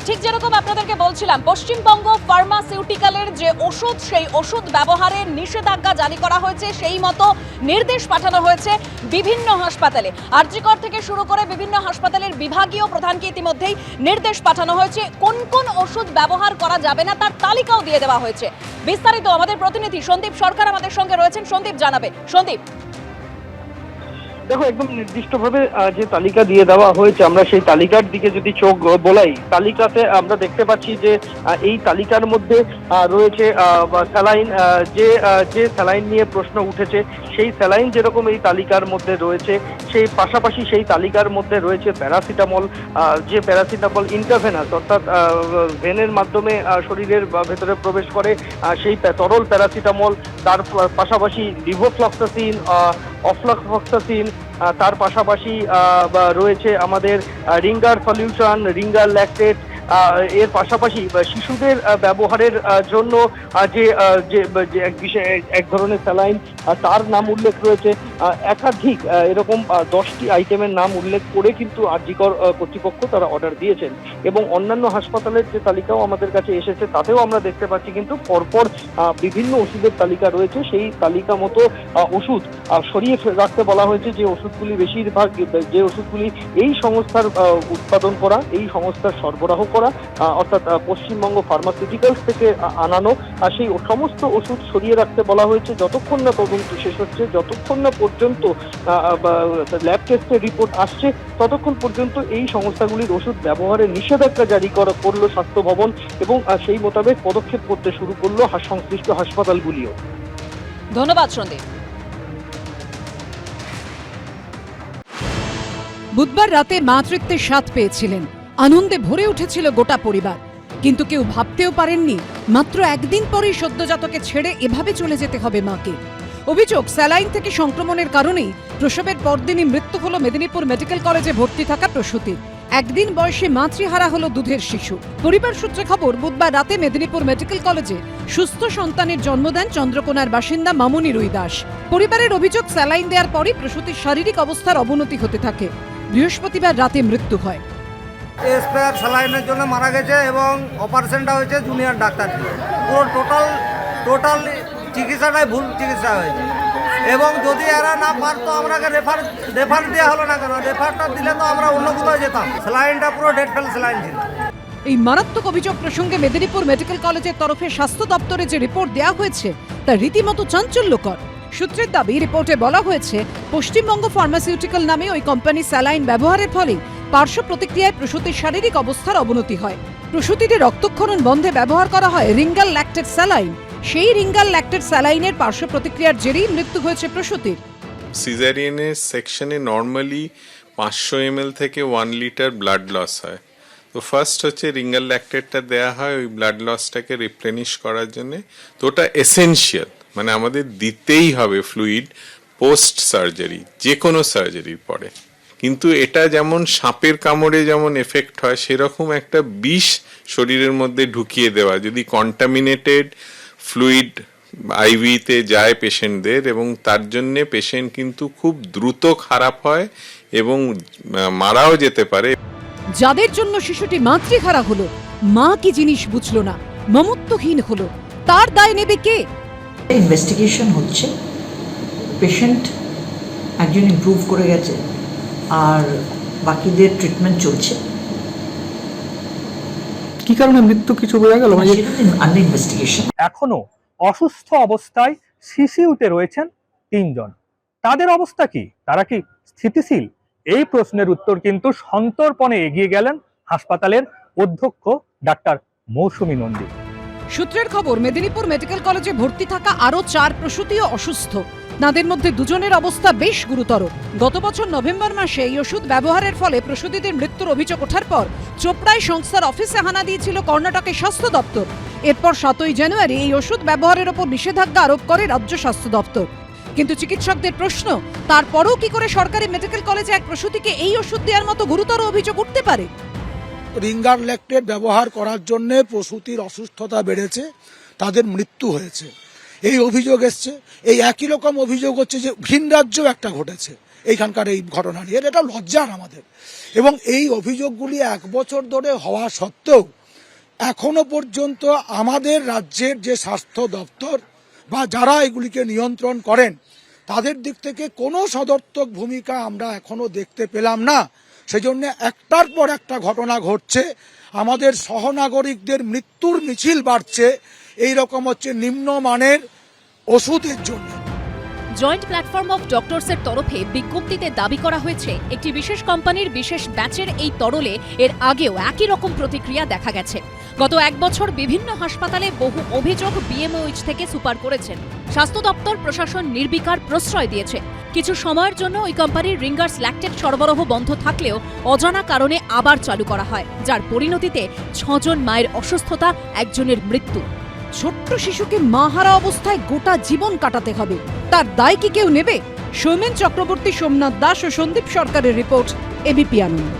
ঠিক যেরকম আপনাদেরকে বলছিলাম, পশ্চিমবঙ্গ ফার্মাসিউটিক্যালের যে ওষুধ, সেই ওষুধ ব্যবহারের নিষেধাজ্ঞা জারি করা হয়েছে, সেই মতো নির্দেশ পাঠানো হয়েছে বিভিন্ন হাসপাতালে। আর.জি. কর থেকে শুরু করে বিভিন্ন হাসপাতালের বিভাগীয় প্রধানকে ইতিমধ্যেই নির্দেশ পাঠানো হয়েছে। কোন কোন ওষুধ ব্যবহার করা যাবে না তার তালিকাও দিয়ে দেওয়া হয়েছে। বিস্তারিত আমাদের প্রতিনিধি সন্দীপ সরকার আমাদের সঙ্গে রয়েছেন। সন্দীপ, জানাবে। সন্দীপ, দেখো, একদম নির্দিষ্টভাবে যে তালিকা দিয়ে দেওয়া হয়েছে, আমরা সেই তালিকার দিকে যদি চোখ বোলাই, তালিকাতে আমরা দেখতে পাচ্ছি যে এই তালিকার মধ্যে রয়েছে স্যালাইন। যে স্যালাইন নিয়ে প্রশ্ন উঠেছে, সেই স্যালাইন যেরকম এই তালিকার মধ্যে রয়েছে, সেই পাশাপাশি সেই তালিকার মধ্যে রয়েছে প্যারাসিটামল। যে প্যারাসিটামল ইন্টারভেনাস, অর্থাৎ ভেনের মাধ্যমে শরীরের ভেতরে প্রবেশ করে, সেই তরল প্যারাসিটামল। তার পাশাপাশি লিভোফ্লক্সাসিন, অফ্লক্সাসিন, তার পাশাপাশি রয়েছে আমাদের রিঙ্গার সলিউশন, রিঙ্গার ল্যাকটেট। এর পাশাপাশি শিশুদের ব্যবহারের জন্য যে এক ধরনের স্যালাইন, তার নাম উল্লেখ রয়েছে। একাধিক এরকম 10টি আইটেমের নাম উল্লেখ করে কিন্তু আর.জি. কর কর্তৃপক্ষ তারা অর্ডার দিয়েছেন। এবং অন্যান্য হাসপাতালের যে তালিকাও আমাদের কাছে এসেছে, তাতেও আমরা দেখতে পাচ্ছি কিন্তু পরপর বিভিন্ন ওষুধের তালিকা রয়েছে। সেই তালিকা মতো ওষুধ সরিয়ে রাখতে বলা হয়েছে। যে ওষুধগুলি বেশিরভাগ, যে ওষুধগুলি এই সংস্থার উৎপাদন করা, এই সংস্থার সরবরাহ করা, অর্থাৎ পশ্চিমবঙ্গ ফার্মাসিউটিক্যালস থেকে আনানো, সেই সমস্ত ওষুধ সরিয়ে রাখতে বলা হয়েছে যতক্ষণ না তদন্ত শেষ হচ্ছে, যতক্ষণ না পর্যন্ত ল্যাব টেস্টের রিপোর্ট আসছে, ততক্ষণ পর্যন্ত এই সংস্থাগুলির ওষুধ ব্যবহারের নিষেধাজ্ঞা জারি করলো স্বাস্থ্য ভবন। এবং সেই মোতাবেক পদক্ষেপ করতে শুরু করলো সংশ্লিষ্ট হাসপাতালগুলিও। ধন্যবাদ সন্দীপ। বুধবার রাতে মাতৃত্বের স্বাদ পেয়েছিলেন, আনন্দে ভরে উঠেছিল গোটা পরিবার। কিন্তু কেউ ভাবতেও পারেননি মাত্র একদিন পরেই সদ্যজাতকে ছেড়ে এভাবে চলে যেতে হবে মাকে। অভিযোগ, স্যালাইন থেকে সংক্রমণের কারণেই প্রসবের পরদিনই মৃত্যু হলো মেদিনীপুর মেডিকেল কলেজে ভর্তি থাকা প্রসূতির। একদিন বয়সে মাতৃহারা হলো দুধের শিশু। পরিবার সূত্রে খবর, বুধবার রাতে মেদিনীপুর মেডিকেল কলেজে সুস্থ সন্তানের জন্ম দেন চন্দ্রকোনার বাসিন্দা মামনি রুই দাস। পরিবারের অভিযোগ, স্যালাইন দেওয়ার পরই প্রসূতির শারীরিক অবস্থার অবনতি হতে থাকে। বৃহস্পতিবার রাতে মৃত্যু হয়। স্পেয়ার স্যালাইনের জন্য মারা গেছে এবং অপারেশনটা হয়েছে জুনিয়র ডাক্তার দিয়ে। পুরো টোটাল চিকিৎসাটাই ভুল চিকিৎসা হয়েছে। এবং যদি এরা না পারতো, আমরাকে রেফার দেওয়া হলো না কেন? রেফারটা দিলে তো আমরা অন্য কোথাও যেতাম। স্যালাইনটা পুরো ডেড ফেল স্যালাইন ছিল। এই মারাত্মক অভিযোগ প্রসঙ্গে মেদিনীপুর মেডিকেল কলেজের তরফে স্বাস্থ্য দপ্তরে যে রিপোর্ট দেওয়া হয়েছে তা রীতিমতো চাঞ্চল্যকর। সূত্রের দাবি, রিপোর্টে বলা হয়েছে পশ্চিমবঙ্গ ফার্মাসিউটিক্যাল নামে ওই কোম্পানি স্যালাইন ব্যবহারের ফলে পার্শ্ব প্রতিক্রিয়ায় প্রসূতির শারীরিক অবস্থার অবনতি হয়। প্রসূতিতে রক্তক্ষরণ বন্ধে ব্যবহার করা হয় রিঙ্গাল ল্যাকটেট স্যালাইন। সেই রিঙ্গাল ল্যাকটেট স্যালাইনের পার্শ্ব প্রতিক্রিয়ার জেরেই মৃত্যু হয়েছে প্রসূতির। সিজারিয়ানের সেকশনে নর্মালি 500 ml থেকে 1 লিটার ব্লাড লস হয়। তো ফার্স্ট হচ্ছে রিঙ্গাল ল্যাকটেটটা দেওয়া হয় ওই ব্লাড লসটাকে রিপ্লেনিশ করার জন্য। তো ওটা এসেনশিয়াল, মানে আমাদের দিতেই হবে ফ্লুইড পোস্ট সার্জারি, যে কোনো সার্জারির পরে। কিন্তু এটা যেমন সাপের কামড়ে যেমন এফেক্ট হয়, সেরকম একটা বিষ শরীরের মধ্যে ঢুকিয়ে দেওয়া, যদি কন্টামিনেটেড ফ্লুইড আইভিতে যায় পেশেন্টদের, এবং তার জন্যে পেশেন্ট কিন্তু খুব দ্রুত খারাপ হয় এবং মারাও যেতে পারে। যাদের জন্য শিশুটি মাতৃহারা হলো, মা কি জিনিস বুঝলো না, মমত্বহীন হলো, তার দায় নেবে কে? ইনভেস্টিগেশন হচ্ছে, পেশেন্ট একজন ইমপ্রুভ করে গেছে আর বাকিদের ট্রিটমেন্ট চলছে। কি কারণে মৃত্যু কিছু বোঝা গেল? Under investigation. এখনো অসুস্থ অবস্থায় সিসিইউতে রয়েছেন 3 জন। তাদের অবস্থা কি? তারা কি স্থিতিশীল? এই প্রশ্নের উত্তর কিন্তু সন্তর্পণে এগিয়ে গেলেন হাসপাতালের অধ্যক্ষ ডাক্তার মৌসুমী নন্দী। সূত্রের খবর, মেদিনীপুর মেডিকেল কলেজে ভর্তি থাকা আরো 4 প্রসূতিও অসুস্থ। তাদের মধ্যে 2 জনের অবস্থা বেশ গুরুতর। গত বছর নভেম্বর মাসে এই ওষুধ ব্যবহারের ফলে প্রসূতিদের মৃত্যুর অভিযোগ ওঠার পর চোপড়ায় সংস্থার অফিসে হানা দিয়েছিল কর্ণাটকের স্বাস্থ্য দপ্তর। এরপর 7ই জানুয়ারি এই ওষুধ ব্যবহারের ওপর নিষেধাজ্ঞা আরোপ করে রাজ্য স্বাস্থ্য দপ্তর। কিন্তু চিকিৎসকদের প্রশ্ন, তারপরও কি করে সরকারি মেডিকেল কলেজে এক প্রসূতিকে এই ওষুধ দেওয়ার মতো গুরুতর অভিযোগ উঠতে পারে? রিঙ্গার ল্যাকটেট ব্যবহার করার জন্য প্রসূতির অসুস্থতা বেড়েছে, তাদের মৃত্যু হয়েছে, এই অভিযোগ এসছে। এই একই রকম অভিযোগ হচ্ছে যে ভিন রাজ্যেও একটা ঘটেছে। এইখানকার এই ঘটনা নিয়ে। এটা লজ্জার আমাদের, এবং এই অভিযোগগুলি 1 বছর ধরে হওয়া সত্ত্বেও এখনো পর্যন্ত আমাদের রাজ্যের যে স্বাস্থ্য দপ্তর বা যারা এগুলিকে নিয়ন্ত্রণ করেন তাদের দিক থেকে কোনো সদর্থক ভূমিকা আমরা এখনো দেখতে পেলাম না। সেজন্য একটার পর একটা ঘটনা ঘটছে, আমাদের সহনাগরিকদের মৃত্যুর মিছিল বাড়ছে এই রকম হচ্ছে নিম্নমানের ওষুধের জন্য। জয়েন্ট প্ল্যাটফর্ম অফ ডক্টরসের তরফে বিজ্ঞপ্তিতে দাবি করা হয়েছে একটি বিশেষ কোম্পানির বিশেষ ব্যাচের এই তরলে এর আগেও একই রকম প্রতিক্রিয়া দেখা গেছে। গত 1 বছর বিভিন্ন হাসপাতালে বহু অভিযোগ বিএমওএইচ থেকে সুপার করেছেন। স্বাস্থ্য দপ্তর প্রশাসন নির্বিকার প্রশ্রয় দিয়েছে। কিছু সময়ের জন্য ওই কোম্পানির রিঙ্গার্স ল্যাকটেট সরবরাহ বন্ধ থাকলেও অজানা কারণে আবার চালু করা হয়, যার পরিণতিতে 6 জন মায়ের অসুস্থতা, 1 জনের মৃত্যু। ছোট্ট শিশুকে মাহারা অবস্থায় গোটা জীবন কাটাতে হবে, তার দায় কি কেউ নেবে? সৌমেন চক্রবর্তী, সোমনাথ দাস ও সন্দীপ সরকারের রিপোর্ট, এবিপি আনন্দ।